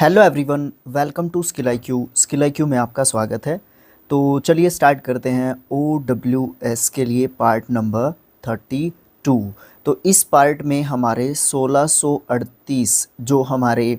Hello everyone, welcome to skill IQ। Skill IQ में आपका स्वागत है। तो चलिए स्टार्ट करते हैं OWS के लिए पार्ट नंबर 32। तो इस पार्ट में हमारे 1638 जो हमारे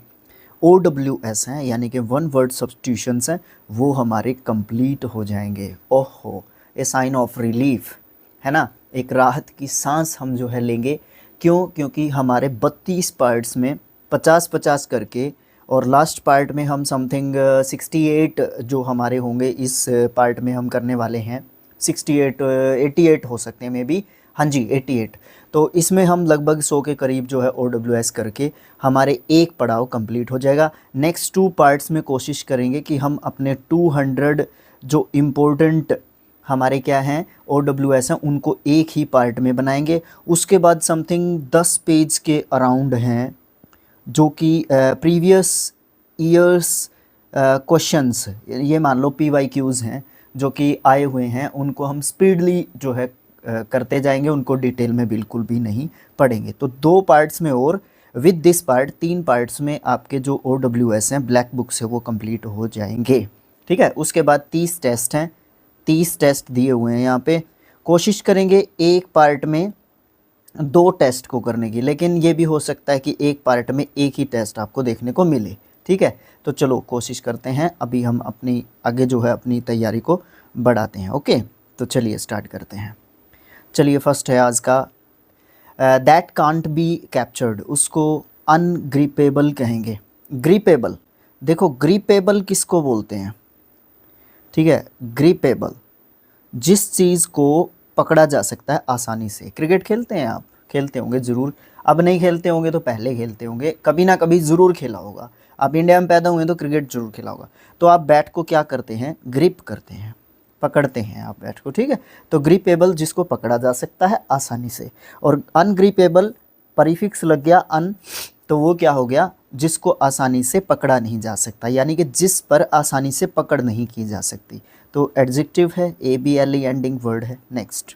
OWS हैं यानी कि वन वर्ड सब्स्टिट्यूशंस हैं वो हमारे कंप्लीट हो जाएंगे। ओहो, ए साइन ऑफ रिलीफ है ना, एक राहत की सांस हम जो है लेंगे। क्यों? क्योंकि हमारे 32 पार्ट्स में 50-50 करके और लास्ट पार्ट में हम समथिंग 68 जो हमारे होंगे इस पार्ट में हम करने वाले हैं। 68 88 हो सकते हैं मे बी, हाँ जी 88। तो इसमें हम लगभग 100 के करीब जो है OWS करके हमारे एक पड़ाव कंप्लीट हो जाएगा। नेक्स्ट 2 पार्ट्स में कोशिश करेंगे कि हम अपने 200 जो इम्पोर्टेंट हमारे क्या हैं OWS हैं उनको एक ही पार्ट में बनाएंगे। उसके बाद समथिंग 10 पेज के अराउंड हैं जो कि प्रीवियस ईयर्स क्वेश्चंस, ये मान लो PYQs हैं जो कि आए हुए हैं, उनको हम स्पीडली जो है करते जाएंगे, उनको डिटेल में बिल्कुल भी नहीं पढ़ेंगे। तो 2 पार्ट्स में और विद दिस पार्ट 3 पार्ट्स में आपके जो OWS हैं ब्लैक बुक से वो कंप्लीट हो जाएंगे। ठीक है, उसके बाद 30 टेस्ट हैं, 30 टेस्ट दिए हुए हैं यहाँ पे। कोशिश करेंगे एक पार्ट में 2 टेस्ट को करने की, लेकिन ये भी हो सकता है कि एक पार्ट में एक ही टेस्ट आपको देखने को मिले। ठीक है, तो चलो कोशिश करते हैं। अभी हम अपनी आगे जो है अपनी तैयारी को बढ़ाते हैं। ओके, तो चलिए स्टार्ट करते हैं। चलिए फर्स्ट है आज का, दैट कांट बी कैप्चर्ड, उसको अनग्रिपेबल कहेंगे। ग्रिपेबल, देखो ग्रिपेबल किसको बोलते हैं? ठीक है, ग्रिपेबल जिस चीज़ को पकड़ा जा सकता है आसानी से। क्रिकेट खेलते हैं आप? खेलते होंगे ज़रूर। अब नहीं खेलते होंगे तो पहले खेलते होंगे, कभी ना कभी ज़रूर खेला होगा। आप इंडिया में पैदा हुए तो क्रिकेट ज़रूर खेला होगा। तो आप बैट को क्या करते हैं? ग्रिप करते हैं, पकड़ते हैं आप बैट को। ठीक है, तो ग्रिपेबल जिसको पकड़ा जा सकता है आसानी से, और अनग्रिपेबल परिफिक्स लग गया अन, तो वो क्या हो गया? जिसको आसानी से पकड़ा नहीं जा सकता, यानी कि जिस पर आसानी से पकड़ नहीं की जा सकती। तो एडजेक्टिव है, ABLE एंडिंग वर्ड है। नेक्स्ट,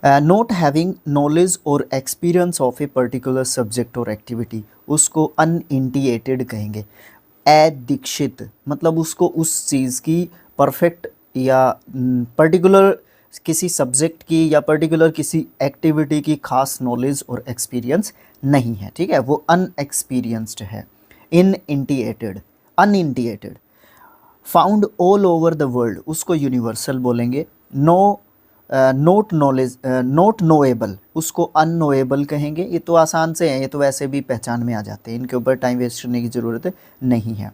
नॉट हैविंग नॉलेज और experience of a particular subject और एक्टिविटी, उसको अनइंटिएटेड कहेंगे। अदीक्षित मतलब उसको उस चीज़ की परफेक्ट या पर्टिकुलर किसी सब्जेक्ट की या पर्टिकुलर किसी एक्टिविटी की खास नॉलेज और एक्सपीरियंस नहीं है। ठीक है, वो अनएक्सपीरियंस्ड है। इनइंटिएटेड, uninitiated. Found all over the world, उसको यूनिवर्सल बोलेंगे। No not knowledge, not knowable, उसको अननोएबल कहेंगे। ये तो आसान से हैं, ये तो वैसे भी पहचान में आ जाते हैं, इनके ऊपर टाइम वेस्ट करने की ज़रूरत नहीं है।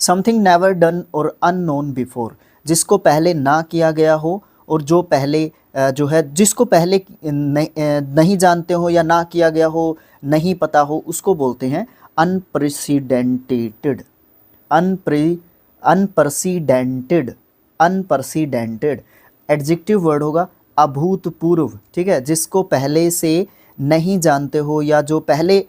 समथिंग नेवर डन और अननोन बिफोर, जिसको पहले ना किया गया हो और जो पहले जो है जिसको पहले नहीं जानते हो या ना किया गया हो, नहीं पता हो, उसको बोलते हैं unprecedented. Unprecedented, unprecedented. Adjective word होगा अभूतपूर्व। ठीक है, जिसको पहले से नहीं जानते हो या जो पहले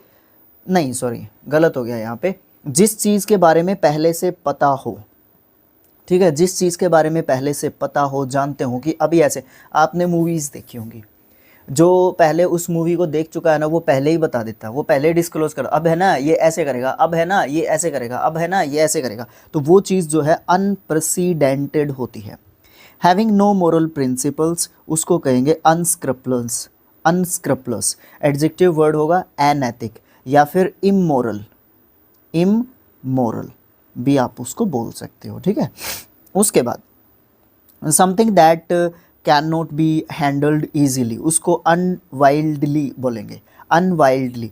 नहीं, सॉरी गलत हो गया यहाँ पे, जिस चीज़ के बारे में पहले से पता हो। ठीक है, जिस चीज़ के बारे में पहले से पता हो, जानते हो कि अभी ऐसे आपने मूवीज़ देखी होंगी, जो पहले उस मूवी को देख चुका है ना वो पहले ही बता देता है, वो पहले डिस्क्लोज कर, अब है ना ये ऐसे करेगा, अब है ना ये ऐसे करेगा, अब है ना ये ऐसे करेगा। तो वो चीज़ जो है अनप्रेसिडेंटेड होती है। हैविंग नो मोरल प्रिंसिपल्स, उसको कहेंगे अनस्क्रप्लस। अनस्क्रप्लस एडजेक्टिव वर्ड होगा अनैतिक या फिर इमोरल। इमोरल भी आप उसको बोल सकते हो। ठीक है, उसके बाद something that can not be handled easily, उसको अनवाइल्डली बोलेंगे। अनवाइल्डली,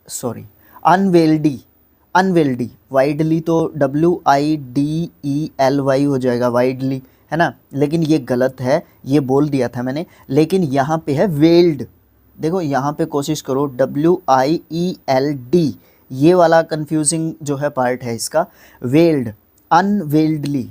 सॉरी अनवेल्डी, अनवेल्डी। वाइडली तो WIDELY हो जाएगा, वाइडली है ना, लेकिन ये गलत है, ये बोल दिया था मैंने, लेकिन यहाँ पे है वेल्ड। देखो यहाँ पे कोशिश करो, WIELD, ये वाला कंफ्यूजिंग जो है पार्ट है इसका, वेल्ड, अनवेल्डली।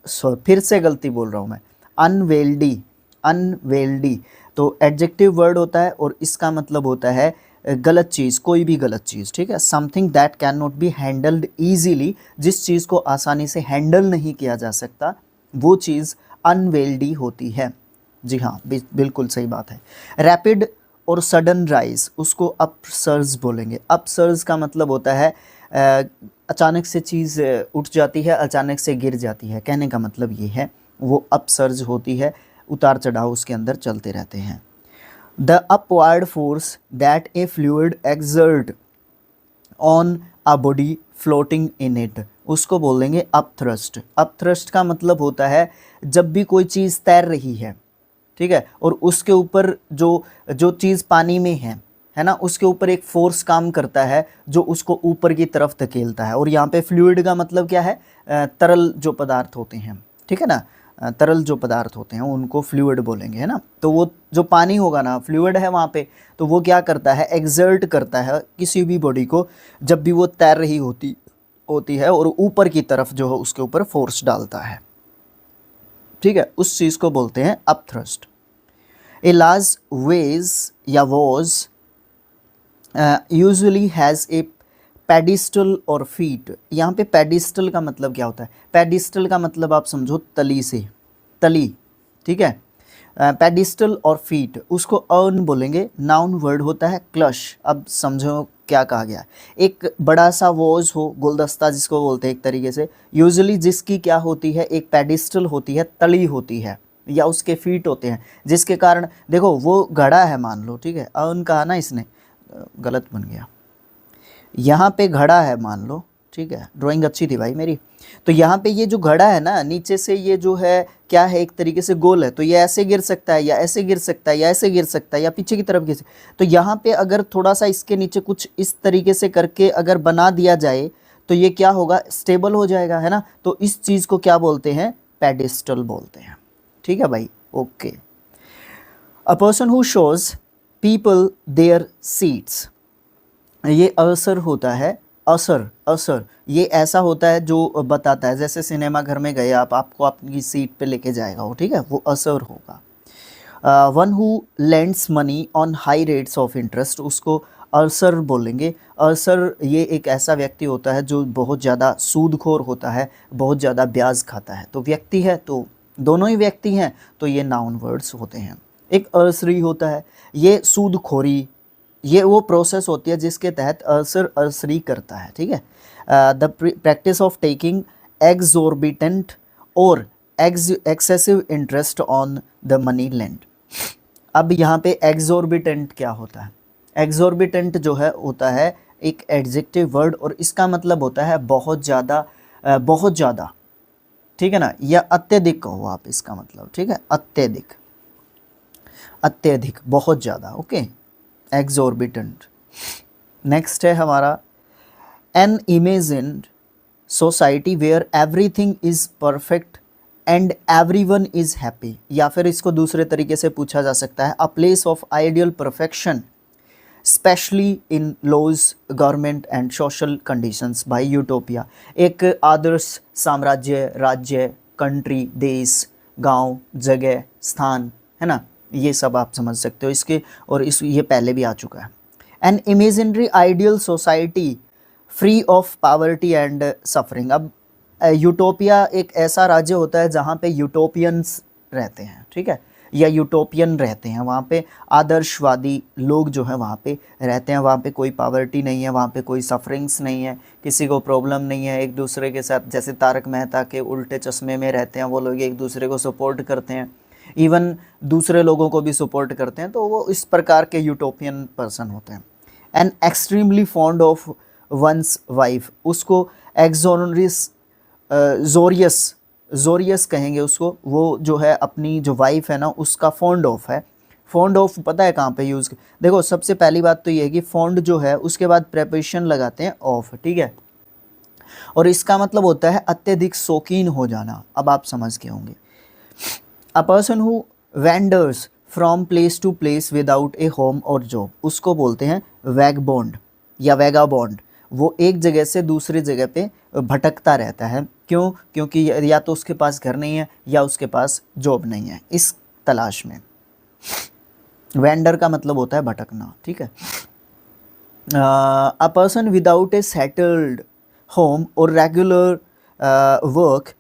सो फिर से गलती बोल रहा हूँ मैं, अनवेल्डी, अनवेल्डी। तो एडजेक्टिव वर्ड होता है और इसका मतलब होता है गलत चीज़, कोई भी गलत चीज़। ठीक है, something that can not be handled easily, जिस चीज़ को आसानी से हैंडल नहीं किया जा सकता वो चीज़ अनवेल्डी होती है। जी हाँ, बिल्कुल सही बात है। रैपिड और सडन राइज, उसको अपसर्ज बोलेंगे। अपसर्ज का मतलब होता है अचानक से चीज़ उठ जाती है, अचानक से गिर जाती है, कहने का मतलब ये है वो अपसर्ज होती है, उतार चढ़ाव उसके अंदर चलते रहते हैं। The upward force that A fluid exert on a body floating in it, उसको बोल देंगे अपथ्रस्ट। अपथ्रस्ट का मतलब होता है जब भी कोई चीज़ तैर रही है, ठीक है, और उसके ऊपर जो जो चीज़ पानी में है ना, उसके ऊपर एक फोर्स काम करता है जो उसको ऊपर की तरफ धकेलता है। और यहाँ पे फ्लूइड का मतलब क्या है, तरल जो पदार्थ होते हैं, ठीक है ना, तरल जो पदार्थ होते हैं उनको फ्लूइड बोलेंगे, है ना। तो वो जो पानी होगा ना, फ्लूइड है वहाँ पे, तो वो क्या करता है, एक्सर्ट करता है किसी भी बॉडी को जब भी वो तैर रही होती है और ऊपर की तरफ जो है उसके ऊपर फोर्स डालता है, ठीक है, उस चीज़ को बोलते हैं अपथ्रस्ट। ए लार्ज वेज या was usually has a pedestal और फीट। यहाँ पे पेडिस्टल का मतलब क्या होता है, पेडिस्टल का मतलब आप समझो तली से, तली, ठीक है। पेडिस्टल और फीट, उसको अर्न बोलेंगे, नाउन वर्ड होता है क्लश। अब समझो क्या कहा गया, एक बड़ा सा वॉज हो, गुलदस्ता जिसको बोलते हैं एक तरीके से, यूजुअली जिसकी क्या होती है, एक पेडिस्टल होती है, तली होती है, या उसके फीट होते हैं, जिसके कारण देखो वो घड़ा है मान लो, ठीक है, अर्न कहा ना इसने, गलत बन गया, यहाँ पे घड़ा है मान लो, ठीक है, ड्राइंग अच्छी थी भाई मेरी। तो यहाँ पे ये जो घड़ा है ना, नीचे से ये जो है क्या है, एक तरीके से गोल है, तो ये ऐसे गिर सकता है, या ऐसे गिर सकता है, या ऐसे गिर सकता है, या पीछे की तरफ गिर सकता है। तो यहाँ पे अगर थोड़ा सा इसके नीचे कुछ इस तरीके से करके अगर बना दिया जाए तो ये क्या होगा, स्टेबल हो जाएगा, है ना। तो इस चीज़ को क्या बोलते हैं, पेडिस्टल बोलते हैं, ठीक है भाई, okay. A person who shows people there seats, ये असर होता है, असर ये ऐसा होता है जो बताता है, जैसे सिनेमा घर में गए आप, आपको आपकी सीट पे लेके जाएगा वो, ठीक है, वो असर होगा। One who lends money on high rates of interest, उसको असर बोलेंगे। असर ये एक ऐसा व्यक्ति होता है जो बहुत ज़्यादा सूदखोर होता है, बहुत ज़्यादा ब्याज खाता है। तो व्यक्ति है तो दोनों ही व्यक्ति हैं, तो ये नाउन वर्ड्स होते हैं। एक असरी होता है, ये सूदखोरी, ये वो प्रोसेस होती है जिसके तहत असरी करता है, ठीक है। द प्रैक्टिस ऑफ टेकिंग एक्सोर्बिटेंट और excessive interest on the money land. अब यहाँ पे एक्सोर्बिटेंट क्या होता है, एक्सोर्बिटेंट जो है होता है एक एडजेक्टिव वर्ड, और इसका मतलब होता है बहुत ज़्यादा, बहुत ज़्यादा, ठीक है ना, या अत्यधिक कहो आप इसका मतलब, ठीक है, अत्यधिक, अत्यधिक, बहुत ज़्यादा, ओके, एक्सोर्बिटेंट। नेक्स्ट है हमारा an imagined society where everything is perfect and everyone is happy, या फिर इसको दूसरे तरीके से पूछा जा सकता है, a place of ideal perfection specially in laws government and social conditions by utopia. एक आदर्श साम्राज्य, राज्य, कंट्री, देश, गांव, जगह, स्थान, है ना, ये सब आप समझ सकते हो इसके, और इस ये पहले भी आ चुका है। An imaginary ideal society free of poverty and suffering. अब यूटोपिया एक ऐसा राज्य होता है जहाँ पे यूटोपियंस रहते हैं, ठीक है, या यूटोपियन रहते हैं, वहाँ पे आदर्शवादी लोग जो है वहाँ पे रहते हैं, वहाँ पे कोई पॉवर्टी नहीं है, वहाँ पे कोई सफरिंग्स नहीं है, किसी को प्रॉब्लम नहीं है, एक दूसरे के साथ, जैसे तारक मेहता के उल्टे चश्मे में रहते हैं वो लोग, एक दूसरे को सपोर्ट करते हैं, इवन दूसरे लोगों को भी सपोर्ट करते हैं, तो वो इस प्रकार के यूटोपियन पर्सन होते हैं। And extremely fond of one's wife, उसको एक्सोनरिस जोरियस, जोरियस कहेंगे उसको, वो जो है अपनी जो वाइफ है ना उसका फॉन्ड ऑफ है। फॉन्ड ऑफ पता है कहाँ पे यूज़, देखो सबसे पहली बात तो ये है कि फॉन्ड जो है उसके बाद प्रेपोजिशन लगाते हैं ऑफ, ठीक है, और इसका मतलब होता है अत्यधिक शौकीन हो जाना। अब आप समझ गए होंगे। A person who wanders from place to place without a home और जॉब, उसको बोलते हैं वैगबॉन्ड या वैगाबॉन्ड। वो एक जगह से दूसरी जगह पे भटकता रहता है, क्यों, क्योंकि या तो उसके पास घर नहीं है या उसके पास जॉब नहीं है, इस तलाश में। वेंडर का मतलब होता है भटकना, ठीक है। A person without a settled home और regular work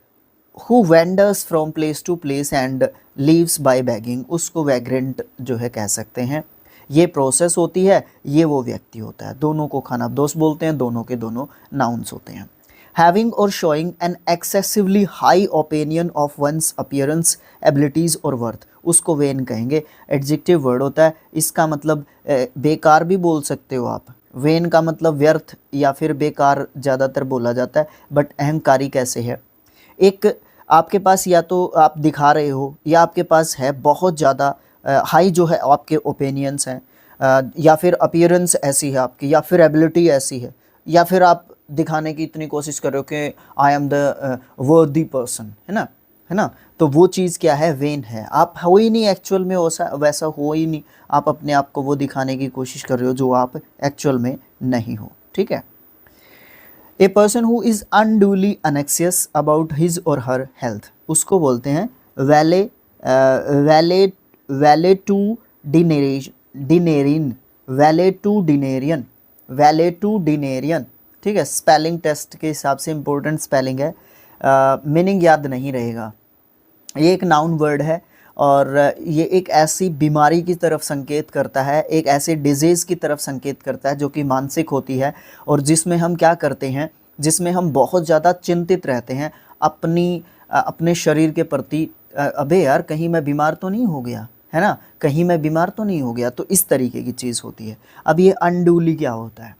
who wanders from place to place and lives by begging, उसको वैग्रेंट जो है कह सकते हैं। ये प्रोसेस होती है, ये वो व्यक्ति होता है। दोनों को खानाबदोश बोलते हैं, दोनों के दोनों नाउन्स होते हैं। हैविंग और showing an excessively high opinion of one's appearance, abilities और वर्थ, उसको वेन कहेंगे। एडजेक्टिव वर्ड होता है, इसका मतलब बेकार भी बोल सकते हो आप। वेन का मतलब व्यर्थ या फिर बेकार ज़्यादातर बोला जाता है, बट अहंकारी कैसे है, एक आपके पास या तो आप दिखा रहे हो या आपके पास है बहुत ज़्यादा हाई जो है आपके ओपिनियंस हैं, या फिर अपीयरेंस ऐसी है आपकी, या फिर एबिलिटी ऐसी है, या फिर आप दिखाने की इतनी कोशिश कर रहे हो कि आई एम द वर्दी पर्सन, है ना, तो वो चीज़ क्या है, वेन है। आप हो ही नहीं एक्चुअल में, वैसा हो ही नहीं, आप अपने आप को वो दिखाने की कोशिश कर रहे हो जो आप एक्चुअल में नहीं हो, ठीक है। A person who is unduly anxious about his और हर हेल्थ, उसको बोलते हैं वैले वैले वैलेटूडिनेरियन, वैलेटूडिनेरियन, वैलेटूडिनेरियन, ठीक है। स्पेलिंग टेस्ट के हिसाब से इम्पोर्टेंट स्पेलिंग है, मीनिंग याद नहीं रहेगा। ये एक नाउन वर्ड है और ये एक ऐसी बीमारी की तरफ संकेत करता है, एक ऐसे डिजीज़ की तरफ संकेत करता है जो कि मानसिक होती है और जिसमें हम क्या करते हैं, जिसमें हम बहुत ज़्यादा चिंतित रहते हैं अपने शरीर के प्रति। अबे यार कहीं मैं बीमार तो नहीं हो गया, है ना, कहीं मैं बीमार तो नहीं हो गया, तो इस तरीके की चीज़ होती है। अब ये अनड्यूली क्या होता है,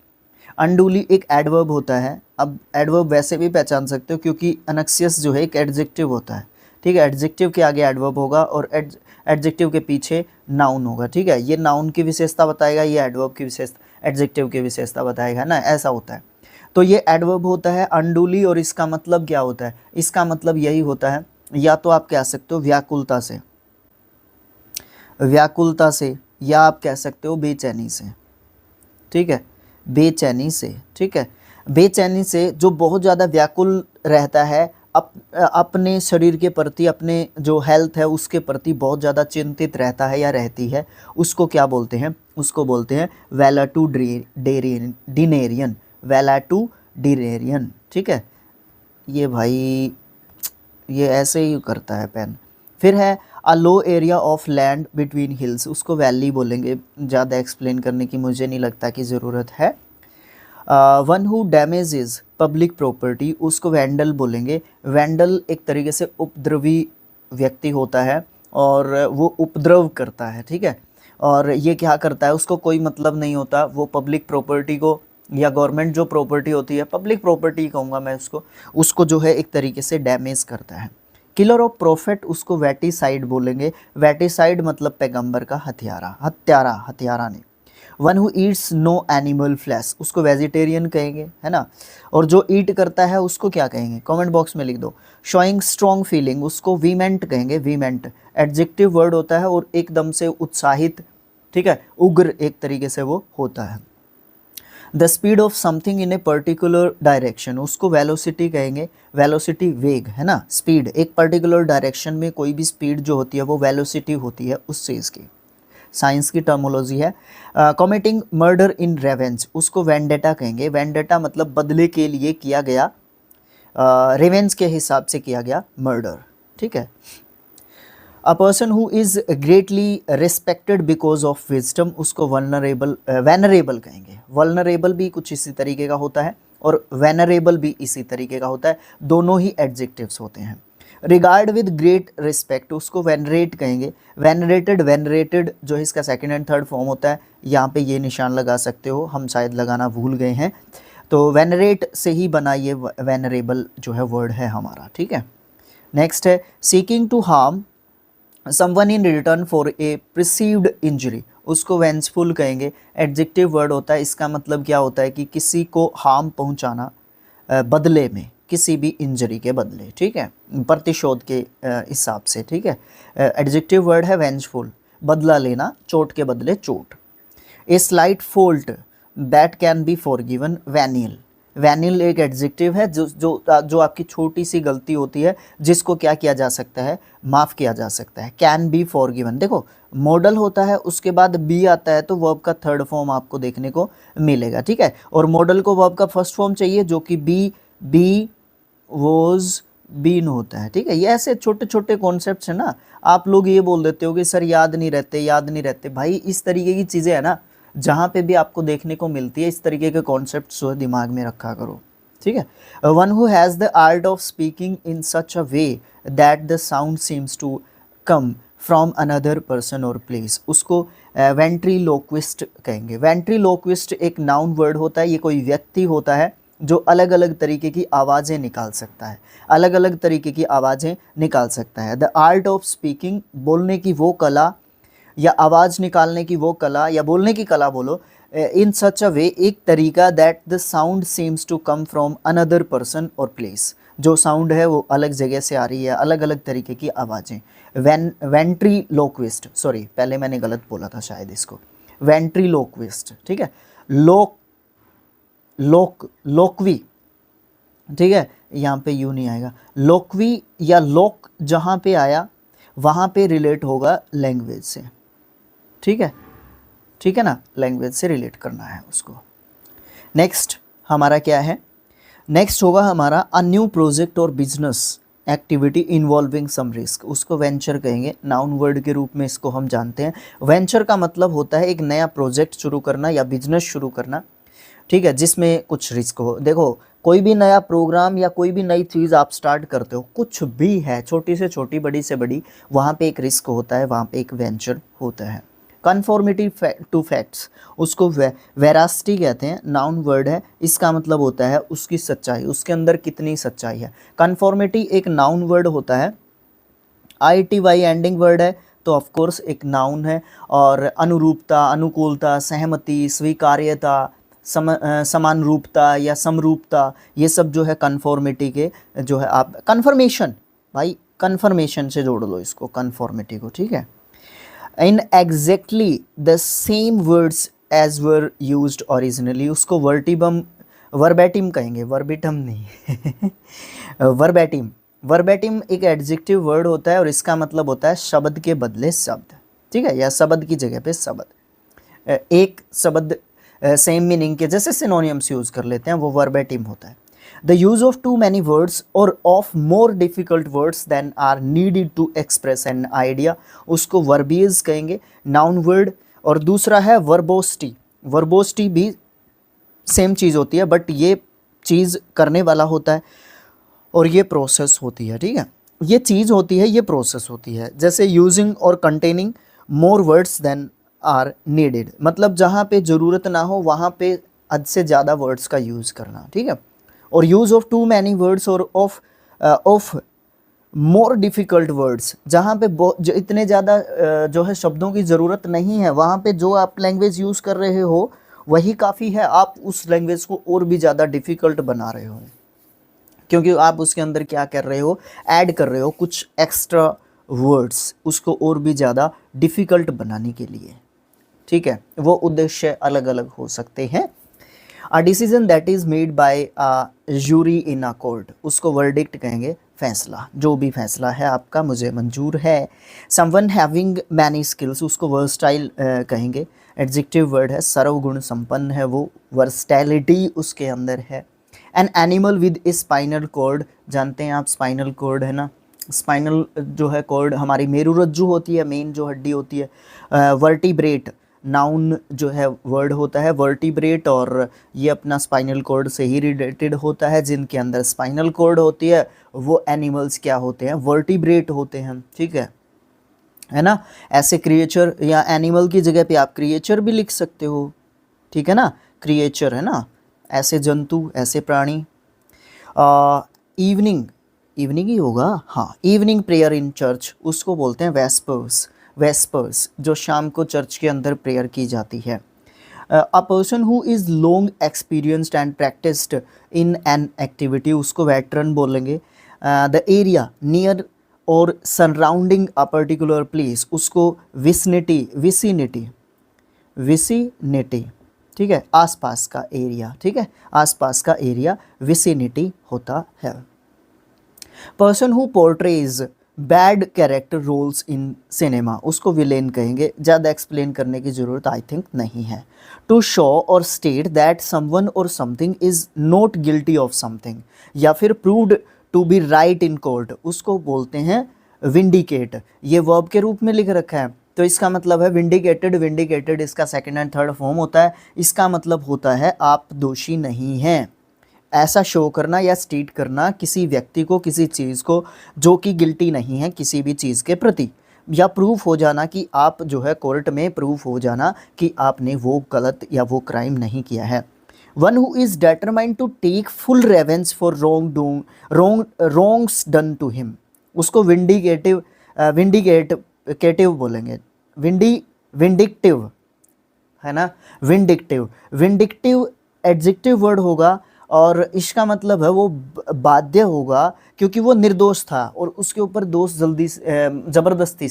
अनड्यूली एक एडवर्ब होता है। अब एडवर्ब वैसे भी पहचान सकते हो क्योंकि अनक्सियस जो है एक एडजेक्टिव होता है, ठीक है। एडजेक्टिव के आगे एडवर्ब होगा और एडजेक्टिव के पीछे नाउन होगा, ठीक है। ये नाउन की विशेषता बताएगा, ये एडवर्ब की विशेषता, एडजेक्टिव की विशेषता बताएगा ना, ऐसा होता है। तो ये एडवर्ब होता है अनड्यूली और इसका मतलब क्या होता है, इसका मतलब यही होता है, या तो आप कह सकते हो व्याकुलता से, व्याकुलता से, या आप कह सकते हो बेचैनी से, ठीक है, बेचैनी से, ठीक है। बेचैनी से जो बहुत ज़्यादा व्याकुल रहता है, अपने शरीर के प्रति, अपने जो हेल्थ है उसके प्रति बहुत ज़्यादा चिंतित रहता है या रहती है, उसको क्या बोलते हैं, उसको बोलते हैं वैलेटूडिनेरियन, वैलेटूडिनेरियन, ठीक है। ये भाई ये ऐसे ही करता है पेन। फिर है a low area of land between hills, उसको वैली बोलेंगे, ज़्यादा एक्सप्लेन करने की मुझे नहीं लगता कि ज़रूरत है। One who damages public property, उसको वैंडल बोलेंगे। वैंडल एक तरीके से उपद्रवी व्यक्ति होता है और वो उपद्रव करता है, ठीक है। और ये क्या करता है, उसको कोई मतलब नहीं होता, वो पब्लिक प्रॉपर्टी को या गवर्नमेंट जो प्रॉपर्टी होती है, पब्लिक प्रॉपर्टी कहूँगा मैं उसको जो है एक तरीके से डैमेज करता है। किलर ऑफ प्रॉफिट, उसको वैटिसाइड बोलेंगे। वैटिसाइड मतलब पैगंबर का हत्यारा, हत्यारा नहीं। One who eats no animal flesh, उसको वेजिटेरियन कहेंगे, है ना। और जो ईट करता है उसको क्या कहेंगे, कमेंट बॉक्स में लिख दो। शोइंग स्ट्रॉन्ग फीलिंग, उसको वीमेंट कहेंगे, वीमेंट एडजेक्टिव वर्ड होता है और एकदम से उत्साहित, ठीक है, उग्र एक तरीके से वो होता है। The speed of something in a particular direction, उसको वेलोसिटी कहेंगे। वेलोसिटी वेग, है ना, स्पीड एक पर्टिकुलर डायरेक्शन में कोई भी स्पीड जो होती है वो वेलोसिटी होती है उस चीज़ की, साइंस की टर्मोलॉजी है। कमिटिंग मर्डर इन रेवेंज, उसको वेंडेटा कहेंगे। वेंडेटा मतलब बदले के लिए किया गया, रेवेंज के हिसाब से किया गया मर्डर, ठीक है। A person who is greatly respected because of wisdom, उसको वल्नरेबल वेनरेबल कहेंगे। वल्नरेबल भी कुछ इसी तरीके का होता है और वेनरेबल भी इसी तरीके का होता है, दोनों ही एडजेक्टिव्स होते हैं। रिगार्ड विद ग्रेट रिस्पेक्ट, उसको वेनरेट कहेंगे। वेनरेटेड जो है इसका सेकंड एंड थर्ड फॉर्म होता है, यहाँ पे ये निशान लगा सकते हो, हम शायद लगाना भूल गए हैं, तो वेनरेट से ही बना ये वेनरेबल जो है वर्ड है हमारा, ठीक है। नेक्स्ट है seeking to harm someone in return for a perceived injury, उसको वेंजफुल कहेंगे। एडजेक्टिव वर्ड होता है, इसका मतलब क्या होता है कि किसी को हार्म पहुंचाना बदले में, किसी भी इंजरी के बदले, ठीक है, प्रतिशोध के हिसाब से, ठीक है। एडजेक्टिव वर्ड है वेंजफुल, बदला लेना, चोट के बदले चोट। A slight fault that can be forgiven, venial. Venial एक एडजेक्टिव है जो आपकी छोटी सी गलती होती है जिसको क्या किया जा सकता है, माफ़ किया जा सकता है। कैन बी फॉरगिवन, देखो मॉडल होता है उसके बाद बी आता है तो वर्ब का थर्ड फॉर्म आपको देखने को मिलेगा, ठीक है। और मॉडल को वर्ब का फर्स्ट फॉर्म चाहिए जो कि बी वॉज बीन होता है, ठीक है। ये ऐसे छोटे छोटे कॉन्सेप्ट्स हैं ना, आप लोग ये बोल देते हो कि सर याद नहीं रहते, याद नहीं रहते। भाई इस तरीके की चीज़ें है ना, जहाँ पे भी आपको देखने को मिलती है, इस तरीके के कॉन्सेप्ट्स जो है दिमाग में रखा करो, ठीक है। One who has the art of speaking in such a way that the sound seems to come from another person और प्लेस, उसको वेंट्रीलोक्विस्ट कहेंगे। वेंट्रीलोक्विस्ट एक नाउन वर्ड होता है, ये कोई व्यक्ति होता है जो अलग अलग तरीके की आवाज़ें निकाल सकता है, अलग अलग तरीके की आवाज़ें निकाल सकता है। द आर्ट ऑफ स्पीकिंग, बोलने की वो कला या आवाज़ निकालने की वो कला या बोलने की कला बोलो, इन सच अ वे, एक तरीका that the sound seems to come from another person और प्लेस, जो साउंड है वो अलग जगह से आ रही है, अलग अलग तरीके की आवाज़ें। वेंट्रीलोक्विस्ट, सॉरी पहले मैंने गलत बोला था शायद इसको, वेंट्रीलोक्विस्ट, ठीक है। लोकवी, ठीक है, यहाँ पे यू नहीं आएगा। लोकवी या लोक जहाँ पे आया वहाँ पे रिलेट होगा लैंग्वेज से, ठीक है, ठीक है ना, लैंग्वेज से रिलेट करना है उसको। नेक्स्ट हमारा क्या है, नेक्स्ट होगा हमारा अ न्यू प्रोजेक्ट और business activity involving some risk, उसको वेंचर कहेंगे, नाउन वर्ड के रूप में इसको हम जानते हैं। वेंचर का मतलब होता है एक नया प्रोजेक्ट शुरू करना या बिजनेस शुरू करना, ठीक है, जिसमें कुछ रिस्क हो। देखो कोई भी नया प्रोग्राम या कोई भी नई चीज़ आप स्टार्ट करते हो, कुछ भी है, छोटी से छोटी बड़ी से बड़ी, वहाँ पे एक रिस्क होता है, वहाँ पे एक वेंचर होता है। कन्फॉर्मिटी टू फैक्ट्स, उसको वेरासिटी कहते हैं, नाउन वर्ड है, इसका मतलब होता है उसकी सच्चाई, उसके अंदर कितनी सच्चाई है। कन्फॉर्मिटी एक नाउन वर्ड होता है, ITY एंडिंग वर्ड है तो ऑफ कोर्स एक नाउन है। और अनुरूपता, अनुकूलता, सहमति, स्वीकार्यता, समान रूपता या समरूपता, ये सब जो है कन्फॉर्मिटी के जो है आप कन्फर्मेशन, भाई कन्फर्मेशन से जोड़ लो इसको, कन्फॉर्मिटी को, ठीक है। In exactly the same words as were used originally, उसको वर्बैटिम कहेंगे, वर्बिटम नहीं वर्बैटिम। वर्बैटिम एक एडजेक्टिव वर्ड होता है और इसका मतलब होता है शब्द के बदले शब्द, ठीक है, या शब्द की जगह पे शब्द। एक शब्द सेम मीनिंग के जैसे सिनोनियम्स यूज़ कर लेते हैं, वो वर्बैटिम होता है। The use of too many words और of more difficult words than are needed to express an idea, उसको वर्बियज कहेंगे, नाउन वर्ड। और दूसरा है वर्बोसिटी। वर्बोसिटी भी सेम चीज़ होती है, बट ये चीज़ करने वाला होता है और ये प्रोसेस होती है, ठीक है, ये चीज़ होती है, ये प्रोसेस होती है। जैसे यूजिंग और containing more words than are needed, मतलब जहाँ पे ज़रूरत ना हो वहाँ पे हद से ज़्यादा वर्ड्स का यूज़ करना, ठीक है। और use of too many words और ऑफ मोर डिफ़िकल्ट वर्ड्स, जहाँ पे जो इतने ज़्यादा जो है शब्दों की ज़रूरत नहीं है, वहाँ पे जो आप लैंग्वेज यूज़ कर रहे हो वही काफ़ी है, आप उस लैंग्वेज को और भी ज़्यादा डिफ़िकल्ट बना रहे हो, क्योंकि आप उसके अंदर क्या कर रहे हो, ऐड कर रहे हो कुछ एक्स्ट्रा वर्ड्स, उसको और भी ज़्यादा डिफ़िकल्ट बनाने के लिए, ठीक है। वो उद्देश्य अलग अलग हो सकते हैं। A decision that is made by a jury in a court, उसको वर्डिक्ट कहेंगे, फैसला, जो भी फैसला है आपका मुझे मंजूर है। समवन हैविंग मैनी स्किल्स, उसको वर्सटाइल कहेंगे, एडजेक्टिव वर्ड है, सर्वगुण संपन्न है वो, वर्सटैलिटी उसके अंदर है। An animal with spinal cord, जानते हैं आप स्पाइनल कॉर्ड है ना, स्पाइनल जो है कॉर्ड हमारी मेरुरज्जु होती है, मेन जो हड्डी होती है। वर्टिब्रेट नाउन जो है वर्ड होता है, वर्टिब्रेट, और ये अपना स्पाइनल कॉर्ड से ही रिलेटेड होता है। जिनके अंदर स्पाइनल कॉर्ड होती है वो एनिमल्स क्या होते हैं, वर्टिब्रेट होते हैं, ठीक है ना। ऐसे क्रिएचर या एनिमल की जगह पे आप क्रिएचर भी लिख सकते हो, ठीक है ना, क्रिएचर है ना, ऐसे जंतु, ऐसे प्राणी। इवनिंग, इवनिंग ही होगा, हाँ, इवनिंग प्रेयर इन चर्च, उसको बोलते हैं वेस्पर्स, वेस्पर्स जो शाम को चर्च के अंदर प्रेयर की जाती है। A person who is long experienced and practised in an activity, उसको वेटरन बोलेंगे। द एरिया नियर और सराउंडिंग अ पर्टिकुलर प्लेस, उसको विसिनिटी, विसिनिटी, विसिनिटी, ठीक है, आसपास का एरिया, ठीक है, आसपास का एरिया विसिनिटी होता है। Person who portrays bad character roles in cinema, उसको विलेन कहेंगे, ज़्यादा एक्सप्लेन करने की ज़रूरत आई थिंक नहीं है। टू शो और स्टेट दैट समवन और something is not guilty of something, या फिर proved to be right in court, उसको बोलते हैं विंडिकेट। ये वर्ब के रूप में लिख रखा है, तो इसका मतलब है विंडिकेटेड। विंडिकेटेड इसका सेकंड एंड थर्ड फॉर्म होता है। इसका मतलब होता है आप दोषी नहीं हैं। ऐसा शो करना या स्टेट करना किसी व्यक्ति को, किसी चीज़ को जो कि गिल्टी नहीं है किसी भी चीज़ के प्रति, या प्रूफ हो जाना कि आप जो है कोर्ट में प्रूफ हो जाना कि आपने वो गलत या वो क्राइम नहीं किया है। One who is determined to take full revenge for wrongs done to him, उसको विंडिकेटिव बोलेंगे। विंडिक्टिव है ना, विंडिक्टिव। विंडिक्टिव एडजेक्टिव वर्ड होगा और इसका मतलब है वो बाध्य होगा क्योंकि वो निर्दोष था और उसके ऊपर दोष ज़बरदस्ती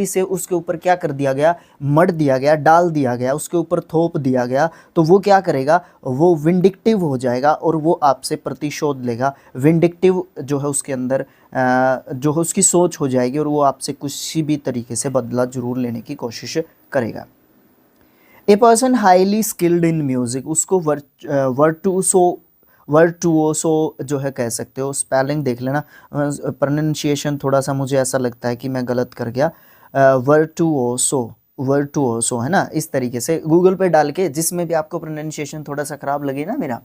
से उसके ऊपर क्या कर दिया गया, मढ़ दिया गया, डाल दिया गया, उसके ऊपर थोप दिया गया। तो वो क्या करेगा, वो विंडिक्टिव हो जाएगा और वो आपसे प्रतिशोध लेगा। विंडिक्टिव जो है उसके अंदर जो है उसकी सोच हो जाएगी और वो आपसे कुछ भी तरीके से बदला जरूर लेने की कोशिश करेगा। A person highly skilled in music, उसको वर्टुओसो जो है कह सकते हो। स्पेलिंग देख लेना, प्रोनाउंसिएशन थोड़ा सा मुझे ऐसा लगता है कि मैं गलत कर गया। वर्टुओसो है ना, इस तरीके से गूगल पे डाल के, जिसमें भी आपको प्रोनाउंसिएशन थोड़ा सा ख़राब लगे ना, मेरा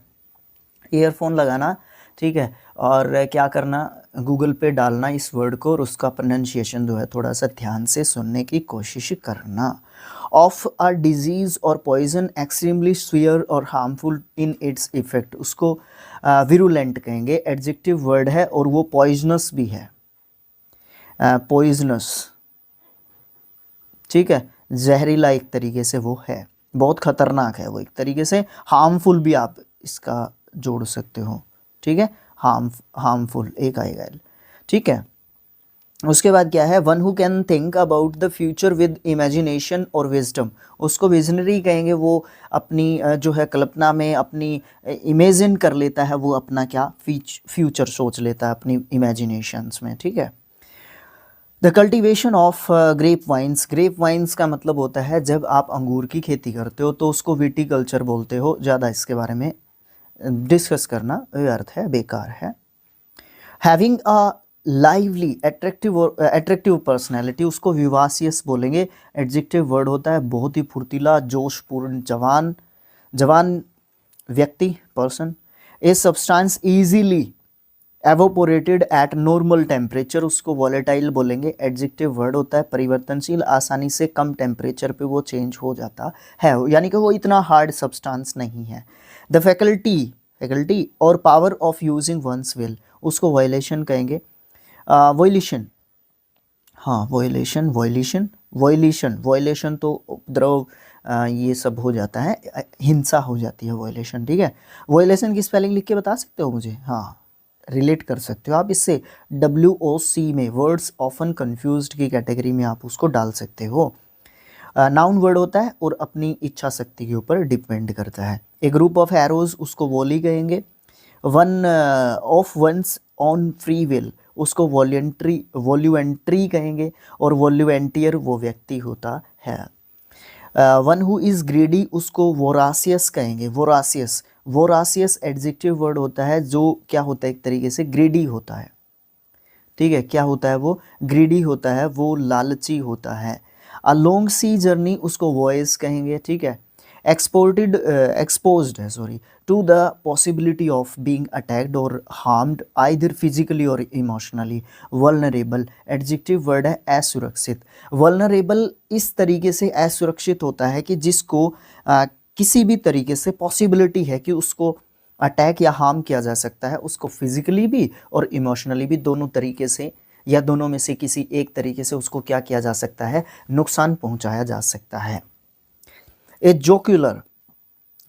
ईयरफोन लगाना, ठीक है, और क्या करना, गूगल पे डालना इस वर्ड को और उसका प्रोनाउंसिएशन जो है थोड़ा सा ध्यान से सुनने की कोशिश करना। ऑफ अ डिजीज़ और पॉइजन एक्सट्रीमली सीवियर और हार्मफुल इन इट्स इफेक्ट, उसको विरुलेंट कहेंगे। एडजेक्टिव वर्ड है और वो पॉइजनस भी है, पॉइजनस, ठीक है, जहरीला एक तरीके से वो है, बहुत ख़तरनाक है वो एक तरीके से। हार्मफुल भी आप इसका जोड़ सकते हो, ठीक है, हार्मफुल एक आएगा, ठीक है। उसके बाद क्या है, one who can think about the future with imagination और विजडम, उसको विजनरी कहेंगे। वो अपनी जो है कल्पना में अपनी इमेजिन कर लेता है, वो अपना क्या फ्यूचर सोच लेता है अपनी इमेजिनेशंस में, ठीक है। The cultivation of grape vines, grape vines का मतलब होता है जब आप अंगूर की खेती करते हो तो उसको विटीकल्चर बोलते हो। ज़्यादा इसके बारे में डिस्कस करना व्यर्थ है, बेकार है। Having a lively attractive personality, उसको विवासियस बोलेंगे। एडजेक्टिव वर्ड होता है बहुत ही फुर्तीला, जोशपूर्ण, जवान व्यक्ति, person. A substance easily evaporated at normal temperature, उसको वॉलेटाइल बोलेंगे। एडजेक्टिव वर्ड होता है परिवर्तनशील, आसानी से कम टेम्परेचर पे वो चेंज हो जाता है, यानी कि वो इतना हार्ड सब्सटेंस नहीं है। द फैकल्टी और power of using one's will, उसको वायलेशन कहेंगे। वॉयलेशन, हाँ वॉयलेशन तो उपद्रव ये सब हो जाता है, हिंसा हो जाती है वॉयलेशन, ठीक है। वॉयलेशन की स्पेलिंग लिख के बता सकते हो मुझे, हाँ रिलेट कर सकते हो आप इससे। WOC में वर्ड्स ऑफन कन्फ्यूज्ड की कैटेगरी में आप उसको डाल सकते हो। नाउन वर्ड होता है और अपनी इच्छा शक्ति के ऊपर डिपेंड करता है। ए ग्रुप ऑफ एरोज, उसको वॉली कहेंगे। One of one's own free will, उसको वॉल्यूएंट्री कहेंगे और वॉल्यूएंटियर वो व्यक्ति होता है। वन हु इज़ ग्रीडी, उसको वोरासियस कहेंगे। वोरासियस एडजेक्टिव वर्ड होता है जो क्या होता है एक तरीके से ग्रीडी होता है, ठीक है, क्या होता है वो ग्रीडी होता है, वो लालची होता है। अ लॉन्ग सी जर्नी, उसको वॉइस कहेंगे, ठीक है। Exposed to the possibility of being attacked और हार्म्ड आइदर फिजिकली और इमोशनली। वल्नरेबल एडजेक्टिव वर्ड है असुरक्षित। वल्नरेबल इस तरीके से असुरक्षित होता है कि जिसको किसी भी तरीके से पॉसिबिलिटी है कि उसको अटैक या हार्म किया जा सकता है, उसको फिजिकली भी और इमोशनली भी, दोनों तरीके से या दोनों में से किसी एक तरीके से उसको क्या किया जा सकता है, नुकसान पहुंचाया जा सकता है। ए जोक्यूलर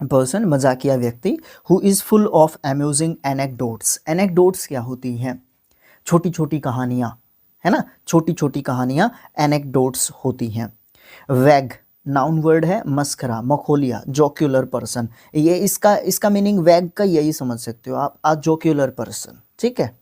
पर्सन, मजाकिया व्यक्ति। Who is full of amusing anecdotes, anecdotes क्या होती हैं, छोटी छोटी कहानियाँ, है ना, छोटी छोटी कहानियाँ एनेक्डोट्स होती हैं। वैग नाउन वर्ड है, मस्खरा, मखोलिया। जोक्यूलर पर्सन, ये इसका मीनिंग वैग का यही समझ सकते हो आप, आ जोक्यूलर पर्सन, ठीक है।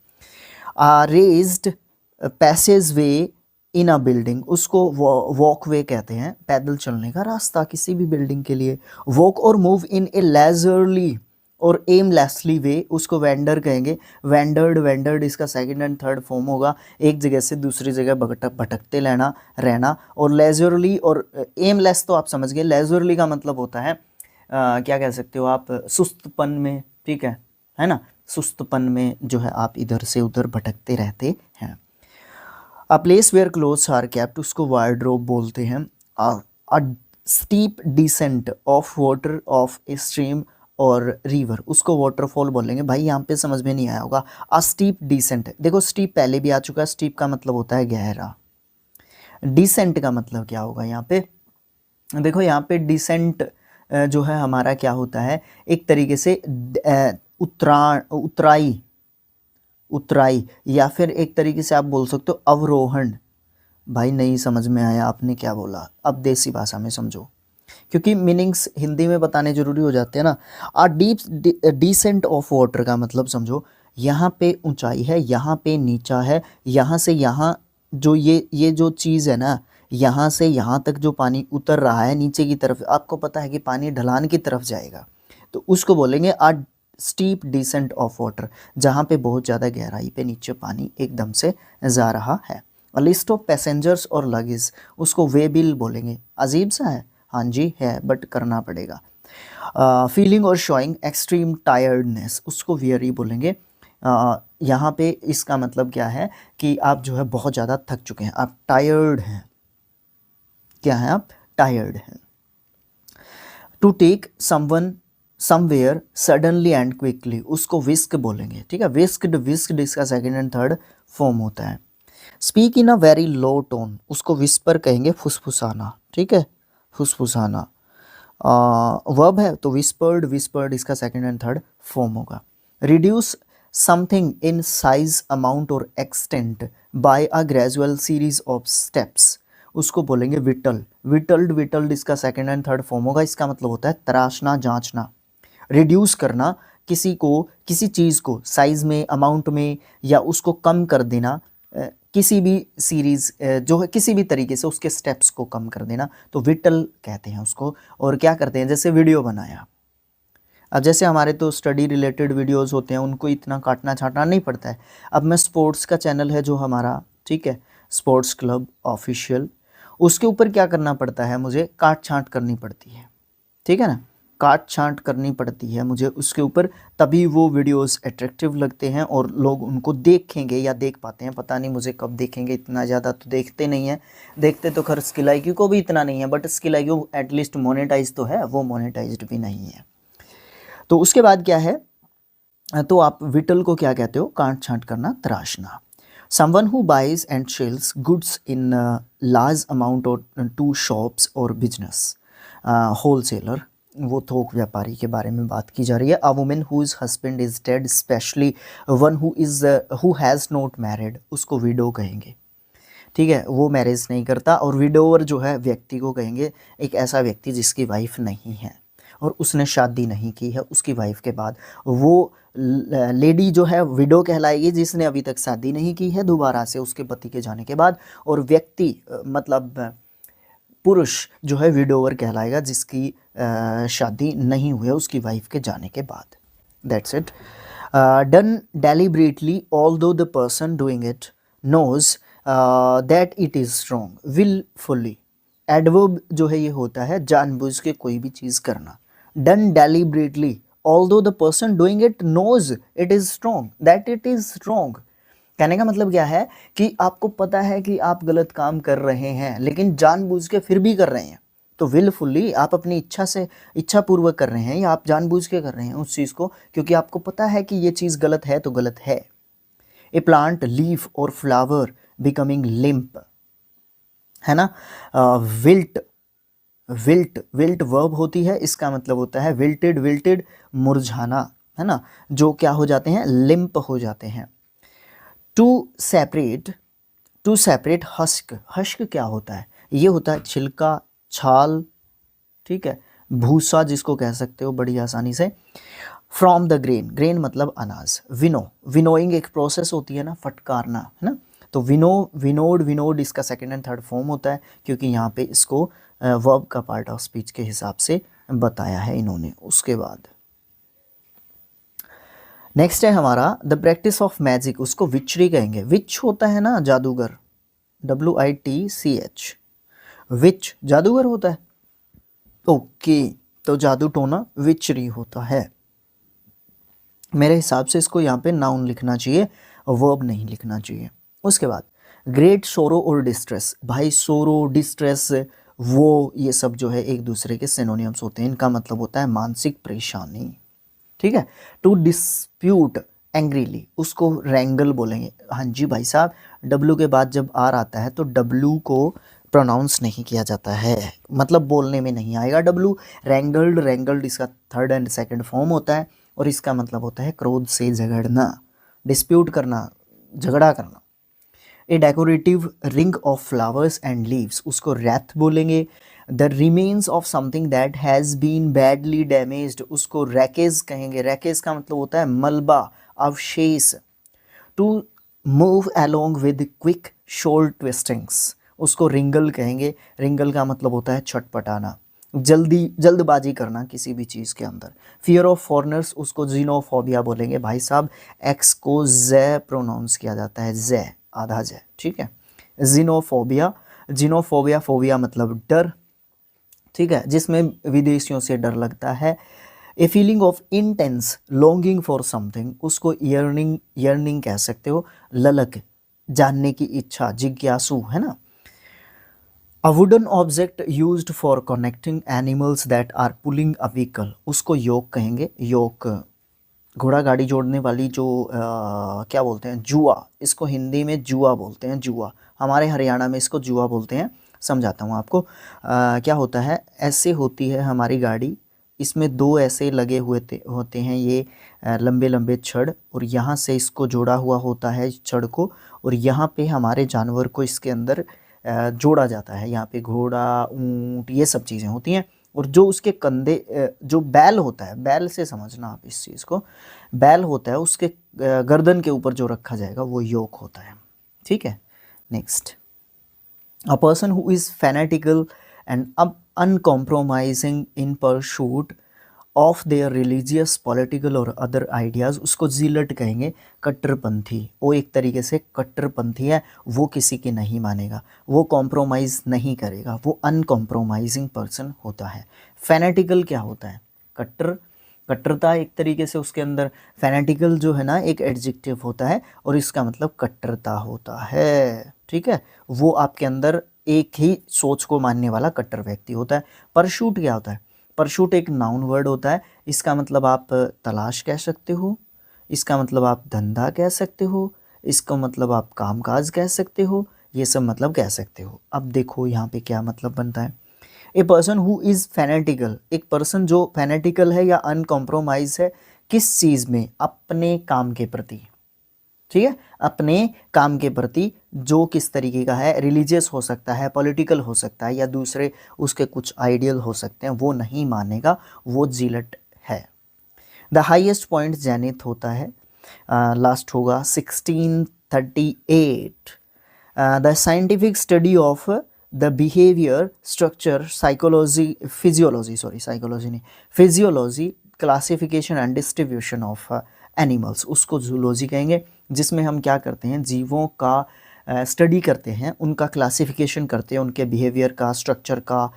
रेज्ड पैसेज वे इन अ बिल्डिंग, उसको वॉकवे कहते हैं, पैदल चलने का रास्ता किसी भी बिल्डिंग के लिए। वॉक और मूव इन ए लेजरली और एमलेसली वे उसको वेंडर कहेंगे। वेंडर्ड इसका सेकंड एंड थर्ड फॉर्म होगा, एक जगह से दूसरी जगह भटकते रहना। और लेजरली और एमलेस तो आप समझ गए, लेजरली का मतलब होता है क्या कह सकते हो आप, सुस्तपन में, ठीक है ना, सुस्तपन में जो है आप इधर से उधर भटकते रहते हैं। A place where clothes are kept उसको वार्डरोब बोलते हैं। A steep descent of water of a stream और रिवर उसको वाटरफॉल बोलेंगे। भाई यहाँ पे समझ में नहीं आया होगा, अ स्टीप डिसेंट, देखो स्टीप पहले भी आ चुका है, स्टीप का मतलब होता है गहरा, डिसेंट का मतलब क्या होगा यहाँ पे, देखो यहाँ पे डिसेंट जो है हमारा क्या होता है, एक तरीके से उतराई या फिर एक तरीके से आप बोल सकते हो अवरोहण। भाई नहीं समझ में आया आपने क्या बोला, अब देसी भाषा में समझो, क्योंकि मीनिंग्स हिंदी में बताने जरूरी हो जाते हैं ना। आ डीप डिसेंट ऑफ वाटर का मतलब समझो, यहाँ पे ऊंचाई है, यहाँ पे नीचा है, यहाँ से यहाँ जो ये जो चीज़ है ना, यहाँ से यहाँ तक जो पानी उतर रहा है नीचे की तरफ, आपको पता है कि पानी ढलान की तरफ जाएगा, तो उसको बोलेंगे आ स्टीप डिसेंट ऑफ वाटर, जहाँ पे बहुत ज़्यादा गहराई पे नीचे पानी एकदम से जा रहा है। लिस्ट ऑफ पैसेंजर्स और लगेज उसको वे बिल बोलेंगे। अजीब सा है, हाँ जी है, बट करना पड़ेगा। फीलिंग और शोइंग एक्सट्रीम टायर्डनेस उसको वियरी बोलेंगे। यहाँ पे इसका मतलब क्या है कि आप जो है बहुत ज़्यादा थक चुके हैं, आप टायर्ड हैं, क्या है, आप टायर्ड हैं। To take someone somewhere suddenly and quickly उसको विस्क बोलेंगे, ठीक है, विस्क्ड इसका सेकंड एंड थर्ड फॉर्म होता है। Speak in a very low tone उसको विस्पर कहेंगे, फुसफुसाना, ठीक है, फुसफुसाना। वर्ब है तो विस्पर्ड इसका सेकंड एंड थर्ड फॉर्म होगा। Reduce something in size amount और extent by a gradual series of steps उसको बोलेंगे विटल्ड इसका सेकंड एंड थर्ड फॉर्म होगा। इसका मतलब होता है तराशना, जांचना। रिड्यूस करना किसी चीज़ को साइज में, अमाउंट में, या उसको कम कर देना, किसी भी सीरीज़ जो है किसी भी तरीके से उसके स्टेप्स को कम कर देना, तो विटल कहते हैं उसको। और क्या करते हैं, जैसे वीडियो बनाया, अब जैसे हमारे तो स्टडी रिलेटेड वीडियोस होते हैं, उनको इतना काटना छाटना नहीं पड़ता है। अब मैं स्पोर्ट्स का चैनल है जो हमारा, ठीक है, स्पोर्ट्स क्लब ऑफिशियल, उसके ऊपर क्या करना पड़ता है, मुझे काट छांट करनी पड़ती है, ठीक है ना, काट छांट करनी पड़ती है मुझे उसके ऊपर, तभी वो वीडियोस अट्रैक्टिव लगते हैं और लोग उनको देखेंगे या देख पाते हैं। पता नहीं मुझे कब देखेंगे, इतना ज़्यादा तो देखते नहीं हैं, देखते तो खैर स्किल IQ को भी इतना नहीं है, but skill IQ at least monetize तो है, वो मोनेटाइज्ड भी नहीं है। तो उसके बाद क्या है, तो आप विटल को क्या कहते हो, काट छांट करना, तराशना। Someone who buys and sells goods in large amount और टू शॉप्स और बिजनेस, होलसेलर, वो थोक व्यापारी के बारे में बात की जा रही है। A woman whose husband is dead especially one who has not married उसको विडो कहेंगे, ठीक है, वो मैरिज नहीं करता। और विडोवर जो है व्यक्ति को कहेंगे, एक ऐसा व्यक्ति जिसकी वाइफ नहीं है और उसने शादी नहीं की है, उसकी वाइफ के बाद वो लेडी जो है विडो कहलाएगी, जिसने अभी तक शादी नहीं की है दोबारा से उसके पति के जाने के बाद। और व्यक्ति मतलब पुरुष जो है विडोवर कहलाएगा, जिसकी शादी नहीं हुई है उसकी वाइफ के जाने के बाद। That's it. Done deliberately although the person doing it knows that it is wrong wilfully. Adverb जो है ये होता है जानबूझ के कोई भी चीज़ करना। Done deliberately although the person doing it knows it is wrong that it is wrong. कहने का मतलब क्या है कि आपको पता है कि आप गलत काम कर रहे हैं, लेकिन जानबूझ के फिर भी कर रहे हैं, तो विलफुली आप अपनी इच्छा से, इच्छा पूर्वक कर रहे हैं, या आप जानबूझ के कर रहे हैं उस चीज़ को, क्योंकि आपको पता है कि ये चीज़ गलत है तो गलत है। ए प्लांट लीफ और फ्लावर बिकमिंग लिम्प, है ना। विल्ट विल्ट वर्ब होती है, इसका मतलब होता है विल्टेड मुरझाना, है ना, जो क्या हो जाते हैं, लिम्प हो जाते हैं। टू सेपरेट हस्क क्या होता है, ये होता है छिलका, छाल, ठीक है, भूसा जिसको कह सकते हो बड़ी आसानी से। फ्रॉम द ग्रेन मतलब अनाज। विनोइंग एक प्रोसेस होती है ना, फटकारना, है ना, तो विनोड इसका सेकंड एंड थर्ड फॉर्म होता है, क्योंकि यहाँ पे इसको वर्ब का पार्ट ऑफ स्पीच के हिसाब से बताया है इन्होंने। उसके बाद नेक्स्ट है हमारा द प्रैक्टिस ऑफ मैजिक, उसको विचरी कहेंगे। विच होता है ना जादूगर, WITCH, विच जादूगर होता है। ओके, तो जादू टोना विचरी होता है। मेरे हिसाब से इसको यहाँ पे नाउन लिखना चाहिए, वर्ब नहीं लिखना चाहिए। उसके बाद ग्रेट सोरो और डिस्ट्रेस, भाई सोरो डिस्ट्रेस वो ये सब जो है एक दूसरे के सिनोनिम्स होते हैं, इनका मतलब होता है मानसिक परेशानी। ठीक है। टू डिस्प्यूट एंग्रीली, उसको रैंगल बोलेंगे। हाँ जी भाई साहब, डब्लू के बाद जब आर आता है तो डब्लू को प्रोनाउंस नहीं किया जाता है, मतलब बोलने में नहीं आएगा डब्लू। रैंगल्ड, रैंगल्ड इसका थर्ड एंड सेकंड फॉर्म होता है और इसका मतलब होता है क्रोध से झगड़ना, डिस्प्यूट करना, झगड़ा करना। A decorative ring of flowers and leaves, उसको रैथ बोलेंगे। The remains of something that has been badly damaged, उसको रैकेज कहेंगे। रैकेज का मतलब होता है मलबा, अवशेष। To move along with quick short twistings, उसको रिंगल कहेंगे। रिंगल का मतलब होता है छटपटाना, जल्दबाजी करना किसी भी चीज़ के अंदर। फियर ऑफ फॉरेनर्स, उसको जीनोफोबिया बोलेंगे। भाई साहब एक्स को ज़ प्रोनाउंस किया जाता है, ज़ आधा ज़, ठीक है। जीनोफोबिया, जीनोफोबिया, फोबिया मतलब डर, ठीक है, जिसमें विदेशियों से डर लगता है। A feeling of intense longing for something, उसको यर्निंग, यर्निंग कह सकते हो, ललक, जानने की इच्छा, जिज्ञासु, है ना। A wooden object used for connecting animals that are pulling a vehicle, उसको योक कहेंगे। योक घोड़ा गाड़ी जोड़ने वाली जो क्या बोलते हैं, जुआ, इसको हिंदी में जुआ बोलते हैं, जुआ। हमारे हरियाणा में इसको जुआ बोलते हैं। समझाता हूँ आपको। क्या होता है, ऐसे होती है हमारी गाड़ी, इसमें दो ऐसे लगे हुए होते हैं ये लंबे लंबे छड़, और यहाँ से इसको जोड़ा हुआ होता है छड़ को, और यहाँ पे हमारे जानवर को इसके अंदर जोड़ा जाता है। यहाँ पे घोड़ा, ऊंट, ये सब चीज़ें होती हैं। और जो उसके कंधे, जो बैल होता है, बैल से समझना आप इस चीज़ को, बैल होता है उसके गर्दन के ऊपर जो रखा जाएगा वो योक होता है, ठीक है। Next, a person who is fanatical and uncompromising in pursuit of their religious, political और अदर आइडियाज़, उसको जीलट कहेंगे, कट्टरपंथी। वो एक तरीके से कट्टरपंथी है, वो किसी की नहीं मानेगा, वो कॉम्प्रोमाइज़ नहीं करेगा, वो अनकॉम्प्रोमाइजिंग पर्सन होता है। फैनेटिकल क्या होता है, कट्टर, कट्टरता एक तरीके से उसके अंदर। फैनेटिकल जो है ना एक एडजेक्टिव होता है और इसका मतलब कट्टरता होता है, ठीक है। वो आपके अंदर एक ही सोच को मानने वाला कट्टर व्यक्ति होता है। परशूट क्या होता है, परशूट एक नाउन वर्ड होता है, इसका मतलब आप तलाश कह सकते हो, इसका मतलब आप धंधा कह सकते हो, इसका मतलब आप कामकाज कह सकते हो, ये सब मतलब कह सकते हो। अब देखो यहाँ पे क्या मतलब बनता है। A person who is fanatical, एक पर्सन जो फैनेटिकल है या अनकॉम्प्रोमाइज है, किस चीज़ में, अपने काम के प्रति, ठीक है, अपने काम के प्रति, जो किस तरीके का है, रिलीजियस हो सकता है, पॉलिटिकल हो सकता है, या दूसरे उसके कुछ आइडियल हो सकते हैं, वो नहीं मानेगा, वो जीलट है। द हाईएस्ट पॉइंट जैनिथ होता है। लास्ट होगा 1638। The scientific study of the behaviour, structure, psychology, physiology, sorry psychology नहीं, physiology, classification and distribution of animals, उसको जूलॉजी कहेंगे, जिसमें हम क्या करते हैं, जीवों का स्टडी करते हैं, उनका क्लासिफिकेशन करते हैं, उनके बिहेवियर का, स्ट्रक्चर का,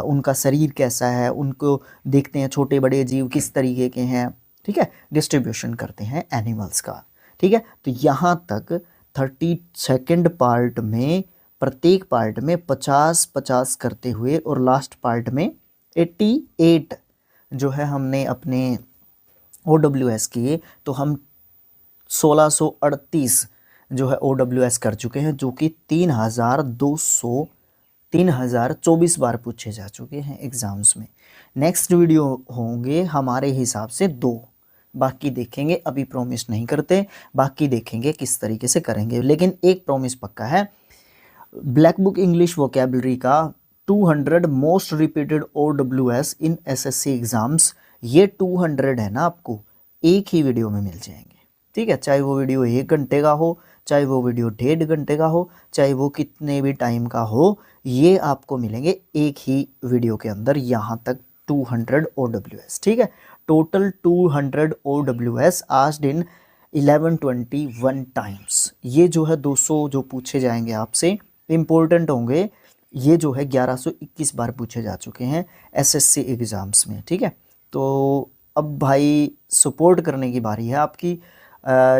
उनका शरीर कैसा है, उनको देखते हैं, छोटे बड़े जीव किस तरीके के हैं, ठीक है। डिस्ट्रीब्यूशन करते हैं एनिमल्स का, ठीक है। तो यहाँ तक 32nd पार्ट में, प्रत्येक पार्ट में 50-50 करते हुए, और लास्ट पार्ट में 88 जो है हमने अपने OWS किए, तो हम 1638 जो है OWS कर चुके हैं, जो कि 3024 बार पूछे जा चुके हैं एग्ज़ाम्स में। नेक्स्ट वीडियो होंगे हमारे हिसाब से 2, बाकी देखेंगे, अभी प्रॉमिस नहीं करते, बाकी देखेंगे किस तरीके से करेंगे। लेकिन एक प्रॉमिस पक्का है, ब्लैक बुक इंग्लिश वोकेबलरी का 200 मोस्ट रिपीटेड OWS इन SSC एग्ज़ाम्स, ये 200 है ना, आपको एक ही वीडियो में मिल जाएंगे, ठीक है। चाहे वो वीडियो 1 घंटे का हो, चाहे वो वीडियो 1.5 घंटे का हो, चाहे वो कितने भी टाइम का हो, ये आपको मिलेंगे एक ही वीडियो के अंदर। यहाँ तक 200 OWS, ठीक है। Total 200 OWS asked in 1121 times. ये जो है 200 जो पूछे जाएंगे आपसे इम्पोर्टेंट होंगे, ये जो है 1121 बार पूछे जा चुके हैं SSC एग्ज़ाम्स में, ठीक है। तो अब भाई सपोर्ट करने की बारी है आपकी।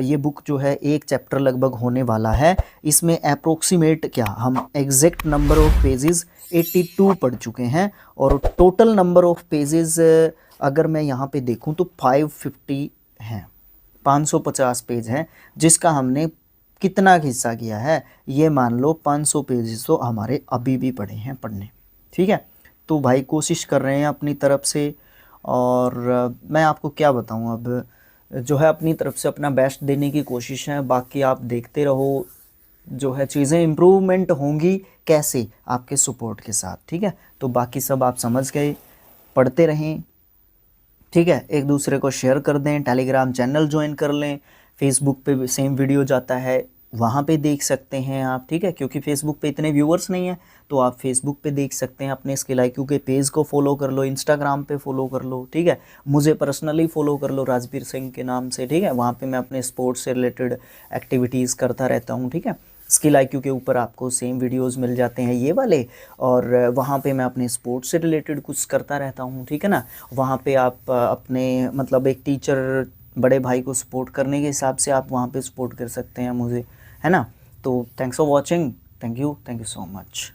ये बुक जो है एक चैप्टर लगभग होने वाला है, इसमें अप्रोक्सीमेट क्या हम एग्जैक्ट नंबर ऑफ पेजेस 82 पढ़ चुके हैं, और टोटल नंबर ऑफ पेजेस अगर मैं यहाँ पे देखूँ तो 550 हैं, 550 पेज हैं, जिसका हमने कितना हिस्सा किया है, ये मान लो 500 पेजेस तो हमारे अभी भी पड़े हैं पढ़ने, ठीक है। तो भाई कोशिश कर रहे हैं अपनी तरफ से, और मैं आपको क्या बताऊं, अब जो है अपनी तरफ से अपना बेस्ट देने की कोशिश है। बाकी आप देखते रहो, जो है चीज़ें इम्प्रूवमेंट होंगी कैसे, आपके सपोर्ट के साथ, ठीक है। तो बाकी सब आप समझ गए, पढ़ते रहें, ठीक है। एक दूसरे को शेयर कर दें, टेलीग्राम चैनल ज्वाइन कर लें, फेसबुक पे सेम वीडियो जाता है, वहाँ पे देख सकते हैं आप, ठीक है। क्योंकि फेसबुक पे इतने व्यूअर्स नहीं हैं, तो आप फेसबुक पे देख सकते हैं, अपने स्किल IQ के पेज को फॉलो कर लो, इंस्टाग्राम पे फॉलो कर लो, ठीक है। मुझे पर्सनली फॉलो कर लो राजवीर सिंह के नाम से, ठीक है। वहाँ पे मैं अपने स्पोर्ट्स से रिलेटेड एक्टिविटीज़ करता रहता हूँ, ठीक है। स्किल IQ के ऊपर आपको सेम वीडियोस मिल जाते हैं ये वाले, और वहाँ पे मैं अपने स्पोर्ट्स से रिलेटेड कुछ करता रहता हूँ, ठीक है ना। वहाँ पे आप अपने मतलब एक टीचर बड़े भाई को सपोर्ट करने के हिसाब से आप वहाँ पे सपोर्ट कर सकते हैं मुझे, है ना। तो thanks for watching, thank you so much.